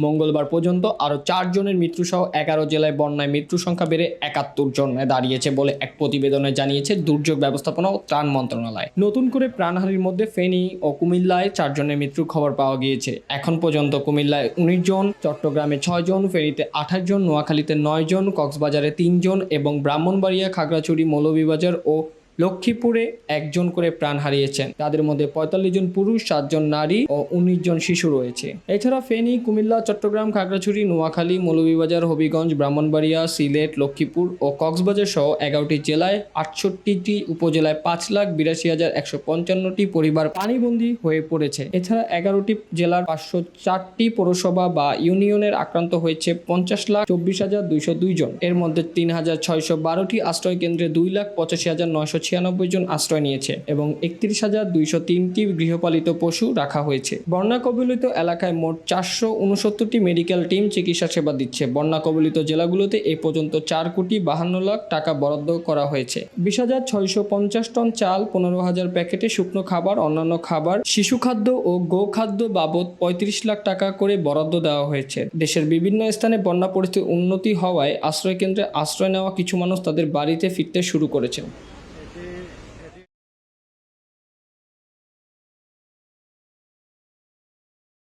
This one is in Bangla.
মঙ্গলবার পর্যন্ত আরও 4 জনের মৃত্যুসহ 11 জেলায় বন্যায় মৃত্যু সংখ্যা বেড়ে 71 জনে দাঁড়িয়েছে বলে এক প্রতিবেদনে জানিয়েছে দুর্যোগ ব্যবস্থাপনা ও ত্রাণ মন্ত্রণালয়। নতুন করে প্রাণহানির মধ্যে ফেনী ও কুমিল্লায় 4 জনের মৃত্যুর খবর পাওয়া গিয়েছে। এখন পর্যন্ত কুমিল্লায় 19 জন, চট্টগ্রামে 6 জন, ফেনীতে 28 জন, নোয়াখালীতে 9 জন, কক্সবাজারে 3 জন এবং ব্রাহ্মণবাড়িয়া, খাগড়াছড়ি, মৌলভীবাজার ও লক্ষ্মীপুরে 1 জন করে প্রাণ হারিয়েছেন। তাদের মধ্যে 45 জন পুরুষ, 7 জন নারী ও 19 জন শিশু রয়েছে। এছাড়া ফেনী, কুমিল্লা, চট্টগ্রাম, খাগড়াছড়ি, নোয়াখালী, মৌলভীবাজার, হবিগঞ্জ, ব্রাহ্মণবাড়িয়া, সিলেট, লক্ষ্মীপুর ও কক্সবাজার সহ 11টি জেলায় 68টি উপজেলায় 5,82,155টি পরিবার পানিবন্দী হয়ে পড়েছে। এছাড়া 11টি জেলার 504টি পৌরসভা বা ইউনিয়নের আক্রান্ত হয়েছে 50,24,202 জন। এর মধ্যে 3,612টি আশ্রয় কেন্দ্রে 2,85,996 জন আশ্রয় নিয়েছে এবং 31,203টি গৃহপালিত পশু রাখা হয়েছে। বন্যা কবলিত এলাকায় মোট 469টি মেডিকেল টিম চিকিৎসা সেবা দিচ্ছে। বন্যা কবলিত জেলাগুলোতে এ পর্যন্ত 4,52 লাখ টাকা বরাদ্দ করা হয়েছে। 20,650 টন চাল, 15,000 প্যাকেটে শুকনো খাবার, অন্যান্য খাবার, শিশু খাদ্য ও গো খাদ্য বাবদ 35 লাখ টাকা করে বরাদ্দ দেওয়া হয়েছে। দেশের বিভিন্ন স্থানে বন্যা পরিস্থিতির উন্নতি হওয়ায় আশ্রয় কেন্দ্রে আশ্রয় নেওয়া কিছু মানুষ তাদের বাড়িতে ফিরতে শুরু করেছেন।